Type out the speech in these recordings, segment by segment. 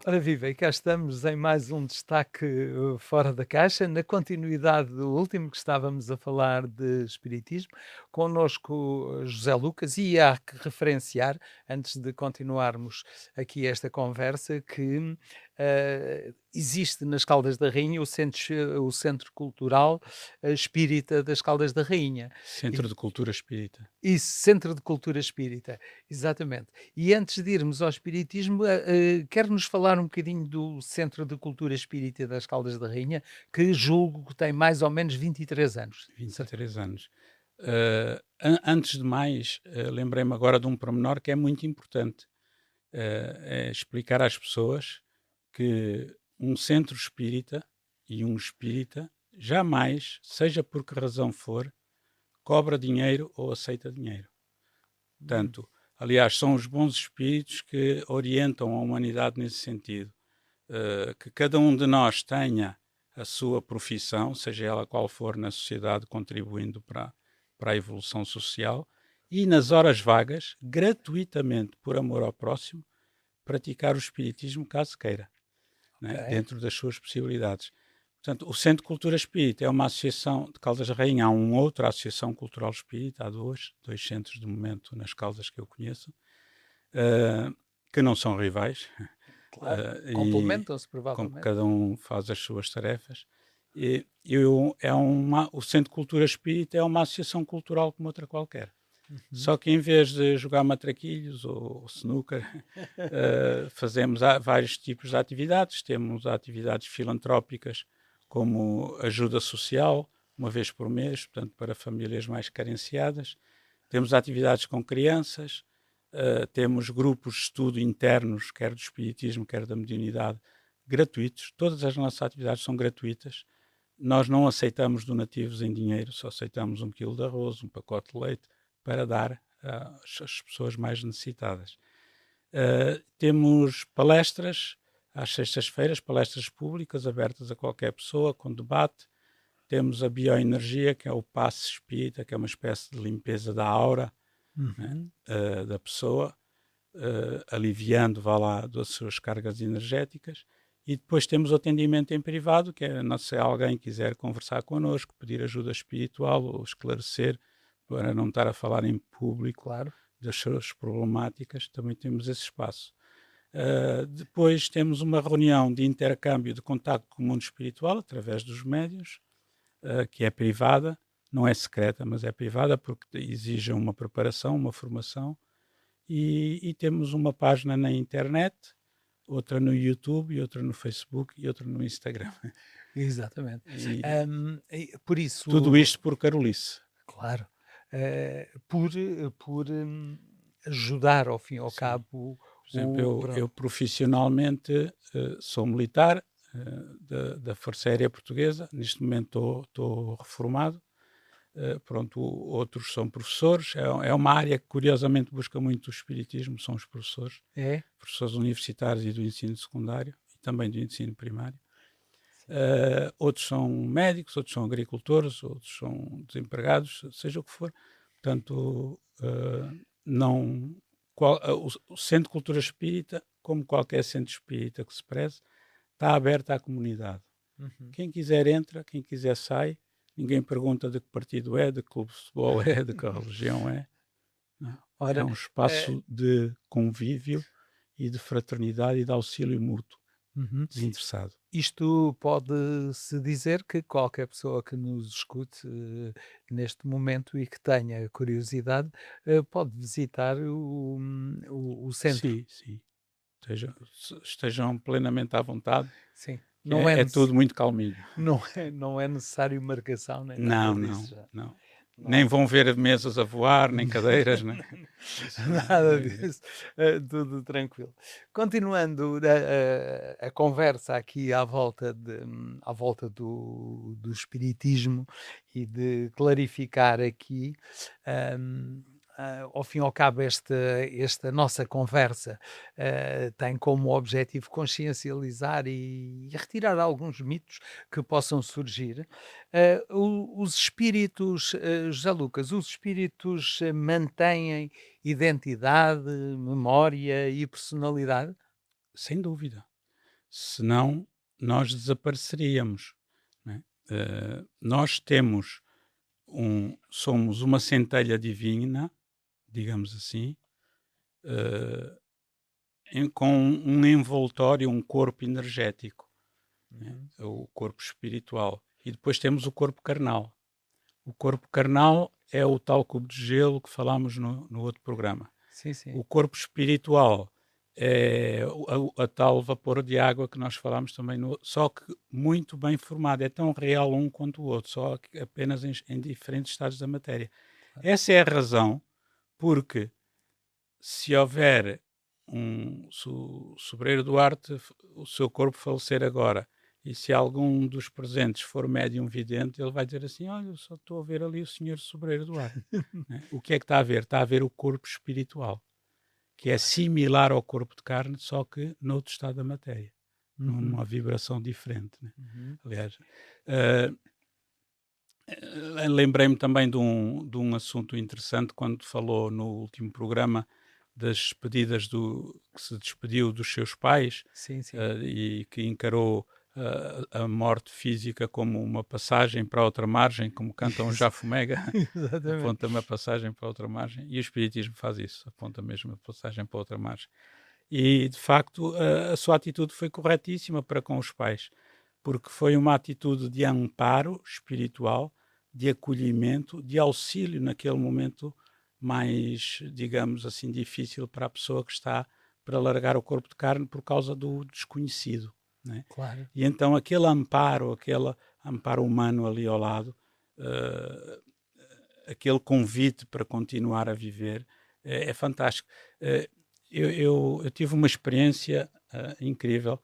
Ora viva, e cá estamos em mais um destaque fora da caixa, na continuidade do último que estávamos a falar de espiritismo, connosco José Lucas, e há que referenciar, antes de continuarmos aqui esta conversa, que existe nas Caldas da Rainha o Centro Cultural Espírita das Caldas da Rainha. Centro de Cultura Espírita. Isso, Centro de Cultura Espírita, exatamente. E antes de irmos ao espiritismo, quer-nos falar um bocadinho do Centro de Cultura Espírita das Caldas da Rainha, que julgo que tem mais ou menos 23 anos, certo? 23 anos. Antes de mais, lembrei-me agora de um pormenor que é muito importante. É explicar às pessoas que um centro espírita e um espírita jamais, seja por que razão for, cobra dinheiro ou aceita dinheiro. Portanto, aliás, são os bons espíritos que orientam a humanidade nesse sentido. Que cada um de nós tenha a sua profissão, seja ela qual for na sociedade, contribuindo para a evolução social, e nas horas vagas, gratuitamente, por amor ao próximo, praticar o espiritismo caso queira, né? Ok. Dentro das suas possibilidades. Portanto, o Centro de Cultura Espírita é uma associação de Caldas da Rainha, há uma outra associação cultural espírita, há dois centros de momento nas Caldas que eu conheço, que não são rivais, Claro, e complementam-se como provavelmente. cada um faz as suas tarefas. O Centro de Cultura Espírita é uma associação cultural como outra qualquer. Uhum. Só que em vez de jogar matraquilhos ou snooker, fazemos vários tipos de atividades. Temos atividades filantrópicas, como ajuda social, uma vez por mês, portanto, para famílias mais carenciadas. Temos atividades com crianças, temos grupos de estudo internos, quer do espiritismo, quer da mediunidade, gratuitos. Todas as nossas atividades são gratuitas. Nós não aceitamos donativos em dinheiro, só aceitamos 1 quilo de arroz, um pacote de leite, para dar às pessoas mais necessitadas. Temos palestras às sextas-feiras, palestras públicas abertas a qualquer pessoa, com debate. Temos a bioenergia, que é o passe espírita, que é uma espécie de limpeza da aura, né, Uhum. da pessoa, aliviando, vá lá, das suas cargas energéticas. E depois temos o atendimento em privado, que é se alguém quiser conversar connosco, pedir ajuda espiritual ou esclarecer, para não estar a falar em público Claro. das suas problemáticas, também temos esse espaço. Depois temos uma reunião de intercâmbio de contacto com o mundo espiritual, através dos médiuns, que é privada, não é secreta, mas é privada porque exige uma preparação, uma formação, e temos uma página na internet, outra no YouTube, e outra no Facebook e outra no Instagram. Exatamente. E Por isso, tudo isto por Carolice. claro, por ajudar ao fim e ao Sim. cabo Por exemplo, o eu pronto. profissionalmente sou militar da Força Aérea Portuguesa, neste momento estou reformado. Pronto, outros são professores, é uma área que curiosamente busca muito o espiritismo, são os professores, É? professores universitários e do ensino secundário e também do ensino primário. Sim. Outros são médicos, outros são agricultores, outros são desempregados, seja o que for. Portanto, não, o Centro de Cultura Espírita, como qualquer centro espírita que se preze, está aberto à comunidade. Uhum. Quem quiser entra, quem quiser sai. Ninguém pergunta de que partido é, de que clube de futebol é, de que religião é. Não. É Ora, um eh espaço de convívio e de fraternidade e de auxílio mútuo, uhum. desinteressado. Isto pode-se dizer que qualquer pessoa que nos escute, neste momento e que tenha curiosidade, pode visitar o centro. Sim, sim. Estejam plenamente à vontade, Sim, que não é é nece tudo muito calminho. não é necessário marcação nem nada Não, disso não, já. não. Não Nem há vão ver mesas a voar, nem cadeiras, né? Isso nada é. disso, tudo tranquilo. Continuando a conversa aqui à volta do espiritismo e de clarificar aqui, hum, ao fim e ao cabo esta nossa conversa, tem como objetivo consciencializar e retirar alguns mitos que possam surgir. Os espíritos, José Lucas, os espíritos mantêm identidade, memória e personalidade? Sem dúvida. senão nós desapareceríamos, né? Nós somos uma centelha divina, digamos assim, eh, com um envoltório, um corpo energético, né? Uhum. O corpo espiritual. E depois temos o corpo carnal. O corpo carnal é o tal cubo de gelo que falámos no outro programa. Sim, sim. O corpo espiritual é a tal vapor de água que nós falámos também, só que muito bem formado, é tão real um quanto o outro, só que apenas em diferentes estados da matéria. Claro. Essa é a razão porque se houver se o Sobreiro Duarte, o seu corpo falecer agora, e se algum dos presentes for médium vidente, ele vai dizer assim: olha, eu só estou a ver ali o senhor Sobreiro Duarte. Né? O que é que está a ver? Está a ver o corpo espiritual, que é similar ao corpo de carne, só que noutro estado da matéria, Uhum. numa vibração diferente. Né? Uhum. Aliás, lembrei-me também de um assunto interessante quando falou no último programa das despedidas que se despediu dos seus pais, Sim, sim. e que encarou a morte física como uma passagem para outra margem, como canta um Jafomega, Exatamente. aponta-me a passagem para outra margem, e o Espiritismo faz isso, aponta mesmo a passagem para outra margem. E, de facto, a sua atitude foi corretíssima para com os pais, porque foi uma atitude de amparo espiritual, de acolhimento, de auxílio naquele momento mais, digamos assim, difícil para a pessoa que está para largar o corpo de carne por causa do desconhecido, né? Claro. E então aquele amparo humano ali ao lado, uh, aquele convite para continuar a viver, é fantástico. Uh, eu tive uma experiência incrível,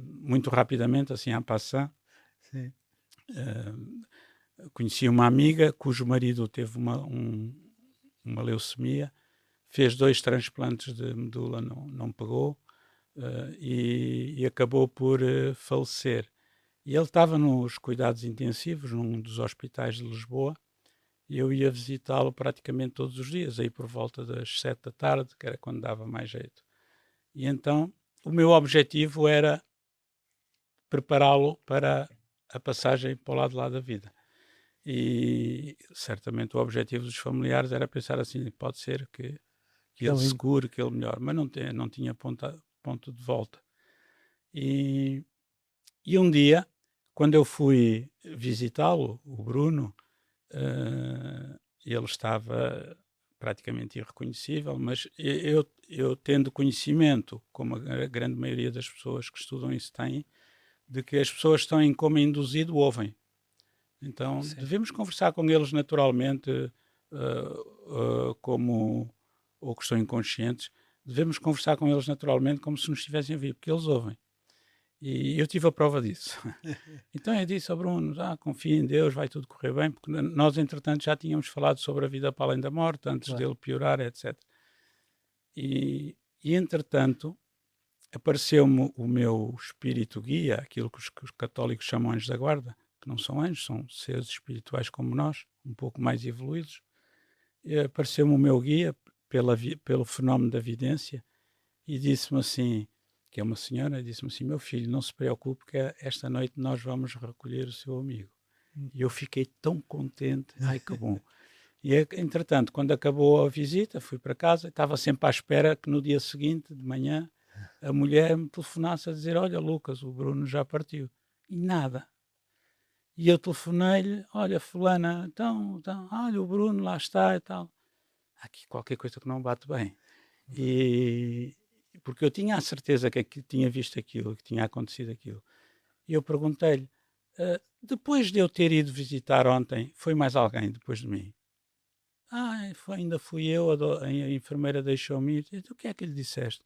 muito rapidamente, assim, en passant. Sim. Conheci uma amiga cujo marido teve uma leucemia, fez 2 transplantes de medula, não pegou, e acabou por falecer. E ele estava nos cuidados intensivos, num dos hospitais de Lisboa, e eu ia visitá-lo praticamente todos os dias, aí por volta das 7 da tarde, que era quando dava mais jeito. E então o meu objetivo era prepará-lo para a passagem para o lado de lá da vida. E certamente o objetivo dos familiares era pensar assim: pode ser que Que ele se lindo. cure, que ele melhore, mas não tinha ponto de volta. E, e um dia, quando eu fui visitá-lo, o Bruno, ele estava praticamente irreconhecível, mas eu tendo conhecimento, como a grande maioria das pessoas que estudam isso tem, de que as pessoas que estão em coma induzido ouvem. Então, Sim. devemos conversar com eles naturalmente, como ou que estão inconscientes, devemos conversar com eles naturalmente como se nos estivessem a ouvir, porque eles ouvem. E eu tive a prova disso. Então eu disse ao Bruno: confia em Deus, vai tudo correr bem, porque nós, entretanto, já tínhamos falado sobre a vida para além da morte, antes Claro. dele piorar, etc. E entretanto, apareceu-me o meu espírito guia, aquilo que os católicos chamam anjos da guarda, que não são anjos, são seres espirituais como nós, um pouco mais evoluídos. E apareceu-me o meu guia pelo fenómeno da vidência e disse-me assim, que é uma senhora, disse-me assim: meu filho, não se preocupe que esta noite nós vamos recolher o seu amigo. Hum. E eu fiquei tão contente, ai que bom. E entretanto, quando acabou a visita, fui para casa, estava sempre à espera que no dia seguinte, de manhã, a mulher me telefonasse a dizer: olha, Lucas, o Bruno já partiu. E nada. E eu telefonei-lhe: olha, fulana, então, olha, o Bruno lá está e tal. Há aqui qualquer coisa que não bate bem. E porque eu tinha a certeza que tinha visto aquilo, que tinha acontecido aquilo. E eu perguntei-lhe: depois de eu ter ido visitar ontem, foi mais alguém depois de mim? Ainda fui eu, a enfermeira deixou-me ir. O que é que lhe disseste?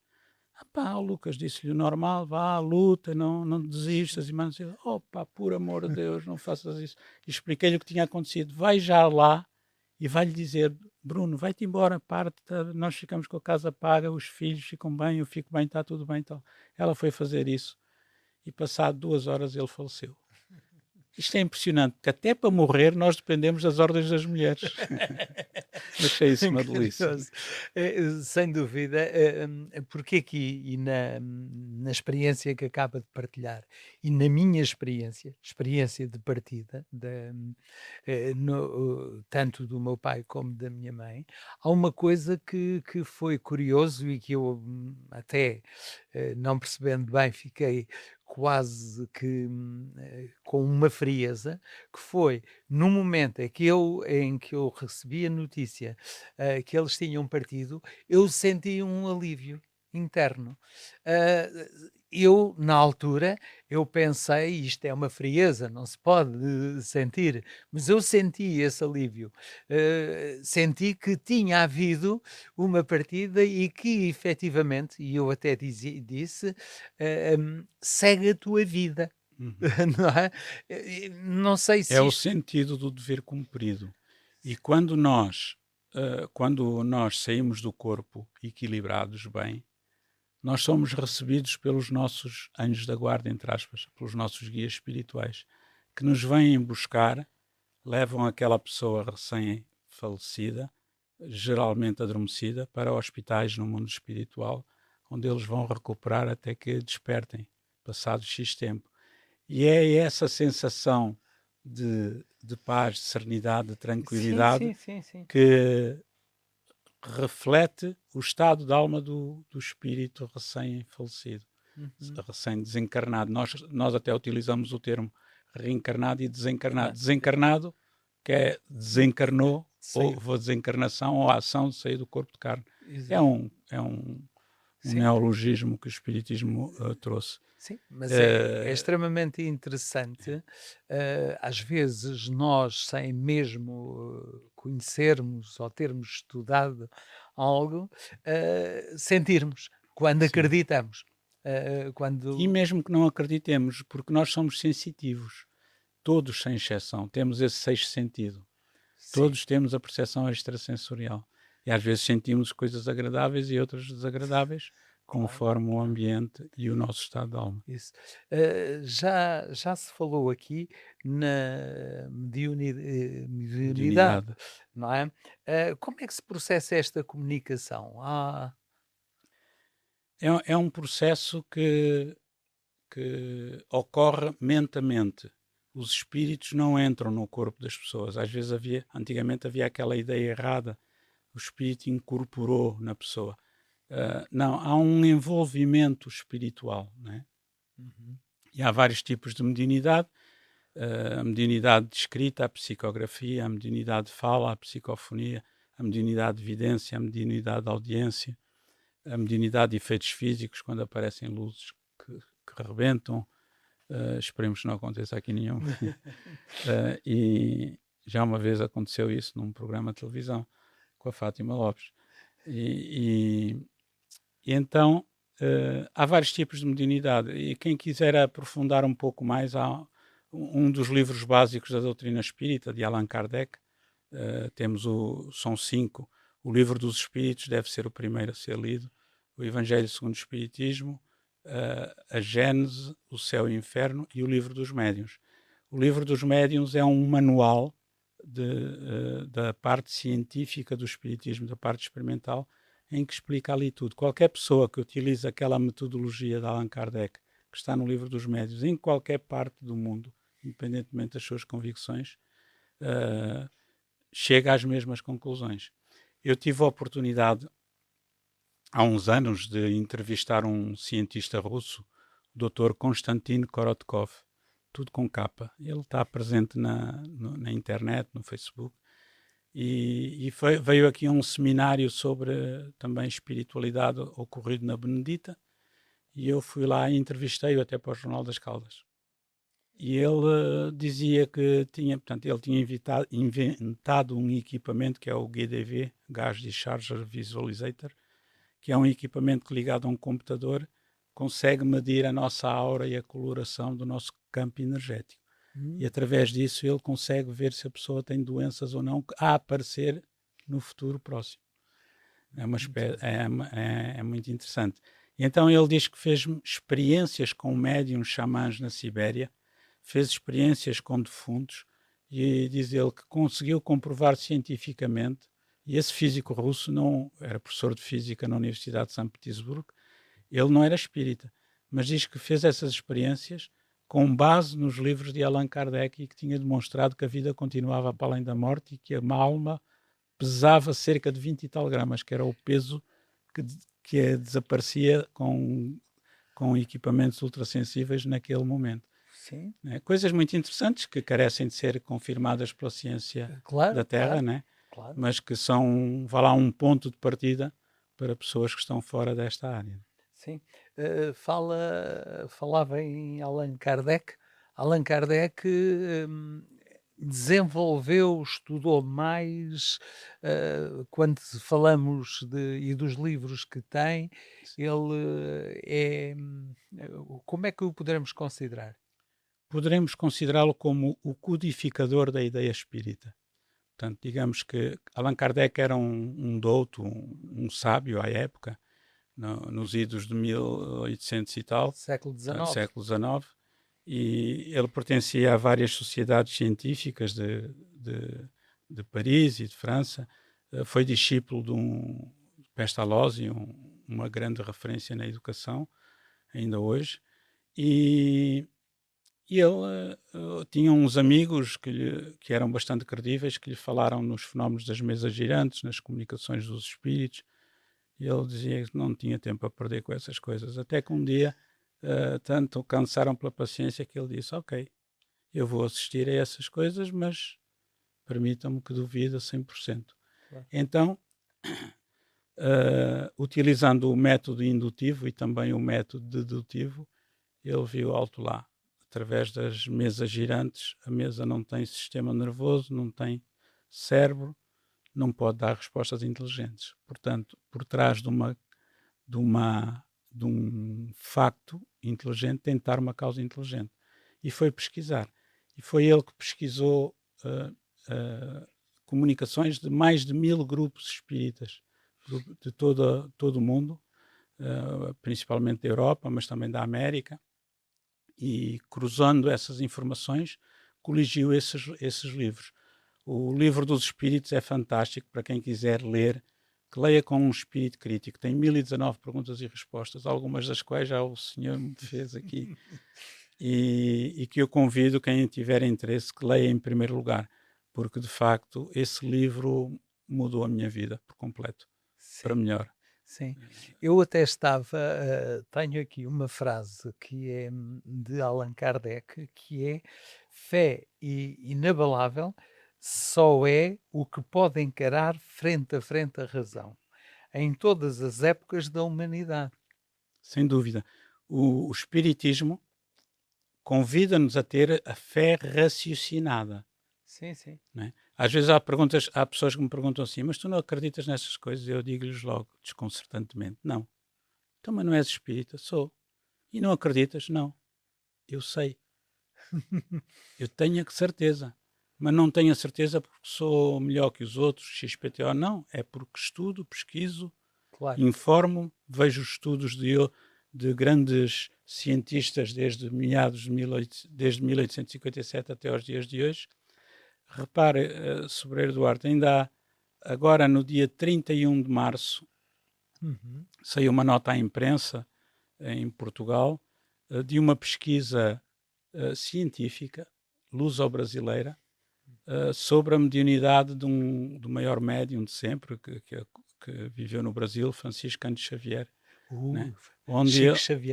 O Lucas disse-lhe o normal: vá, luta, não desistas. E manda dizer: opa, por amor de Deus, não faças isso. E expliquei-lhe o que tinha acontecido. Vai já lá e vai-lhe dizer: Bruno, vai-te embora, parte, nós ficamos com a casa paga, os filhos ficam bem, eu fico bem, está tudo bem. Então, ela foi fazer isso e passado 2 horas ele faleceu. Isto é impressionante, porque até para morrer nós dependemos das ordens das mulheres. Achei isso uma delícia. Curioso. Sem dúvida, porque aqui e na experiência que acaba de partilhar e na minha experiência de partida, tanto do meu pai como da minha mãe, há uma coisa que foi curioso e que eu até não percebendo bem, fiquei quase que com uma frieza, que foi no momento em que eu recebi a notícia que eles tinham partido, eu senti um alívio interno. Ah, eu, na altura, eu pensei, isto é uma frieza, não se pode sentir, mas eu senti esse alívio. Senti que tinha havido uma partida e que efetivamente, e eu até disse, segue a tua vida. Uhum. Não é? Não sei É se o isto. sentido do dever cumprido. E quando nós saímos do corpo equilibrados bem, nós somos recebidos pelos nossos anjos da guarda, entre aspas, pelos nossos guias espirituais, que nos vêm buscar, levam aquela pessoa recém-falecida, geralmente adormecida, para hospitais no mundo espiritual, onde eles vão recuperar até que despertem, passado X tempo. E é essa sensação de paz, de serenidade, de Sim, tranquilidade sim, sim, sim. que reflete o estado de alma do espírito recém-falecido, Uhum. recém-desencarnado. Nós até utilizamos o termo reencarnado e desencarnado. Carnado. Desencarnado, que é desencarnou, ou Saiu. a desencarnação, ou a ação de sair do corpo de carne. É Exato. um Sim, neologismo que o Espiritismo trouxe. sim, mas é Uh, extremamente interessante, às vezes nós, sem mesmo conhecermos ou termos estudado algo, sentirmos quando sim. acreditamos. E Quando mesmo que não acreditemos, porque nós somos sensitivos, todos sem exceção, temos esse sexto sentido. sim, Todos temos a percepção extrasensorial. E às vezes sentimos coisas agradáveis e outras desagradáveis, claro. conforme o ambiente e o nosso estado de alma. Isso. Já se falou aqui na mediunidade, Mediunidade. não é? Como é que se processa esta comunicação? É um processo que ocorre mentamente. Os espíritos não entram no corpo das pessoas. Às vezes antigamente havia aquela ideia errada, o espírito incorporou na pessoa. Não, há um envolvimento espiritual, né? Uhum. E há vários tipos de mediunidade. A mediunidade de escrita, a psicografia, a mediunidade de fala, a psicofonia, a mediunidade de vidência, a mediunidade de audiência, a mediunidade de efeitos físicos, quando aparecem luzes que rebentam. Esperemos que não aconteça aqui nenhum. E já uma vez aconteceu isso num programa de televisão com a Fátima Lopes. E então há vários tipos de mediunidade. E quem quiser aprofundar um pouco mais, há um dos livros básicos da doutrina espírita, de Allan Kardec. São 5. O Livro dos Espíritos deve ser o primeiro a ser lido. O Evangelho segundo o Espiritismo, a Gênese, o Céu e o Inferno e o Livro dos Médiuns. O Livro dos Médiuns é um manual da parte científica do Espiritismo, da parte experimental, em que explica ali tudo. Qualquer pessoa que utiliza aquela metodologia de Allan Kardec, que está no Livro dos Médiuns, em qualquer parte do mundo, independentemente das suas convicções, chega às mesmas conclusões. Eu tive a oportunidade, há uns anos, de entrevistar um cientista russo, o Dr. Konstantin Korotkov, tudo com capa. Ele está presente na internet, no Facebook, e veio aqui um seminário sobre também espiritualidade ocorrido na Benedita, e eu fui lá e entrevistei-o até para o Jornal das Caldas. E ele dizia que ele tinha inventado um equipamento que é o GDV, Gas Discharge Visualizator, que é um equipamento que, ligado a um computador, consegue medir a nossa aura e a coloração do nosso campo energético. E através disso ele consegue ver se a pessoa tem doenças ou não a aparecer no futuro próximo. É muito interessante. E então ele diz que fez experiências com médiums xamãs na Sibéria, fez experiências com defuntos e diz ele que conseguiu comprovar cientificamente, e esse físico russo não era professor de física na Universidade de São Petersburgo, ele não era espírita, mas diz que fez essas experiências com base nos livros de Allan Kardec e que tinha demonstrado que a vida continuava para além da morte e que a alma pesava cerca de 20 e tal gramas, que era o peso que desaparecia com equipamentos ultrassensíveis naquele momento. Sim. Né? Coisas muito interessantes que carecem de ser confirmadas pela ciência Claro, da Terra, claro, né? claro. Mas que são, vá lá, um ponto de partida para pessoas que estão fora desta área. Sim. Falava em Allan Kardec. Allan Kardec desenvolveu, estudou mais, quando falamos e dos livros que tem, ele como é que o poderemos considerar? Poderemos considerá-lo como o codificador da ideia espírita. Portanto, digamos que Allan Kardec era um douto, um sábio à época, nos idos de 1800 e tal, Século XIX. século XIX, e ele pertencia a várias sociedades científicas de Paris e de França. Foi discípulo de Pestalozzi, uma grande referência na educação, ainda hoje, e ele tinha uns amigos que eram bastante credíveis, que lhe falaram nos fenómenos das mesas girantes, nas comunicações dos espíritos, e ele dizia que não tinha tempo a perder com essas coisas. Até que um dia, tanto o cansaram pela paciência que ele disse, ok, eu vou assistir a essas coisas, mas permitam-me que duvide a 100%. Claro. Então, utilizando o método indutivo e também o método dedutivo, ele viu alto lá. Através das mesas girantes, a mesa não tem sistema nervoso, não tem cérebro, não pode dar respostas inteligentes. Portanto, por trás de um facto inteligente, tem de estar uma causa inteligente. E foi pesquisar. E foi ele que pesquisou comunicações de mais de 1000 grupos espíritas de todo o mundo, principalmente da Europa, mas também da América. E cruzando essas informações, coligiu esses livros. O livro dos Espíritos é fantástico para quem quiser ler, que leia com um espírito crítico. Tem 1019 perguntas e respostas, algumas das quais já o senhor me fez aqui, e que eu convido quem tiver interesse que leia em primeiro lugar, porque de facto esse livro mudou a minha vida por completo, para melhor. Sim, eu até tenho aqui uma frase que é de Allan Kardec, que é: fé inabalável só é o que pode encarar frente a frente a razão, em todas as épocas da humanidade. Sem dúvida. O Espiritismo convida-nos a ter a fé raciocinada. Sim, sim. Não é? Às vezes há pessoas que me perguntam assim, mas tu não acreditas nessas coisas? Eu digo-lhes logo, desconcertantemente, não. Então, mas não és espírita? Sou. E não acreditas? Não. Eu sei. Eu tenho a certeza. Mas não tenho a certeza porque sou melhor que os outros, XPTO. Não, é porque estudo, pesquiso, Claro. informo, vejo estudos de grandes cientistas desde desde 1857 até aos dias de hoje. Repare, Sobreiro Duarte, ainda agora no dia 31 de março, saiu uma nota à imprensa em Portugal de uma pesquisa científica luso-brasileira sobre a mediunidade do maior médium de sempre que viveu no Brasil, Francisco Cândido Xavier. Né?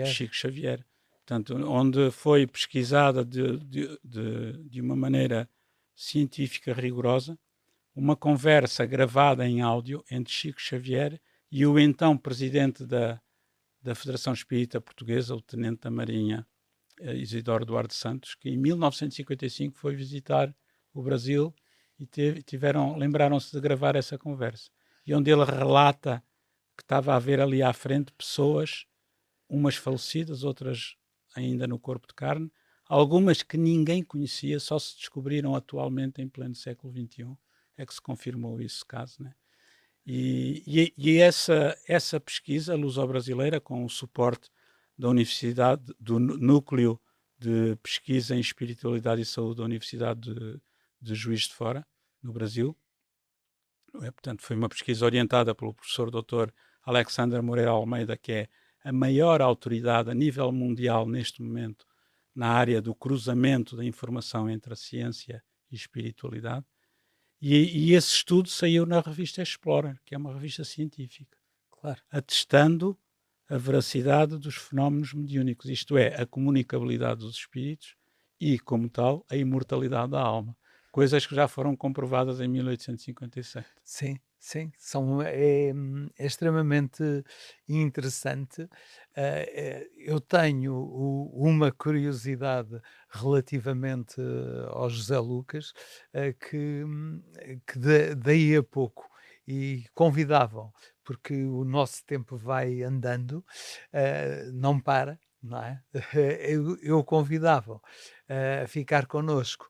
Chico Xavier. Portanto, onde foi pesquisada de uma maneira científica rigorosa uma conversa gravada em áudio entre Chico Xavier e o então presidente da Federação Espírita Portuguesa, o Tenente da Marinha, Isidoro Duarte Santos, que em 1955 foi visitar o Brasil e lembraram-se de gravar essa conversa. E onde ele relata que estava a haver ali à frente pessoas, umas falecidas, outras ainda no corpo de carne, algumas que ninguém conhecia, só se descobriram atualmente em pleno século XXI, é que se confirmou esse caso, né? E essa pesquisa luso-brasileira, com o suporte da Universidade, do Núcleo de pesquisa em espiritualidade e saúde da Universidade de Juiz de Fora, no Brasil. Portanto, foi uma pesquisa orientada pelo professor Dr. Alexander Moreira Almeida, que é a maior autoridade a nível mundial neste momento na área do cruzamento da informação entre a ciência e espiritualidade. E esse estudo saiu na revista Explorer, que é uma revista científica, Claro. atestando a veracidade dos fenómenos mediúnicos, isto é, a comunicabilidade dos espíritos e, como tal, a imortalidade da alma. Coisas que já foram comprovadas em 1857. Sim, sim, é extremamente interessante. Eu tenho uma curiosidade relativamente ao José Lucas, que daí a pouco e convidavam, porque o nosso tempo vai andando, não para, não é? Eu convidava a ficar connosco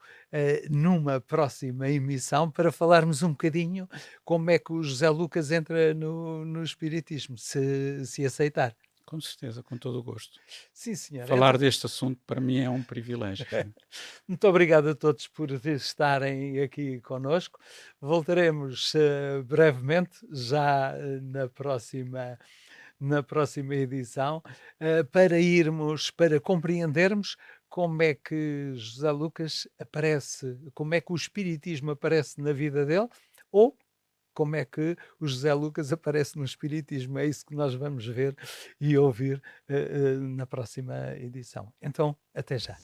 numa próxima emissão para falarmos um bocadinho como é que o José Lucas entra no espiritismo, se aceitar. Com certeza, com todo o gosto. Sim, senhor. Falar Então, deste assunto para mim é um privilégio. muito obrigado a todos por estarem aqui conosco. Voltaremos brevemente, já na próxima edição, para compreendermos como é que José Lucas aparece, como é que o espiritismo aparece na vida dele, ou como é que o José Lucas aparece no espiritismo. É isso que nós vamos ver e ouvir na próxima edição. Então, até já.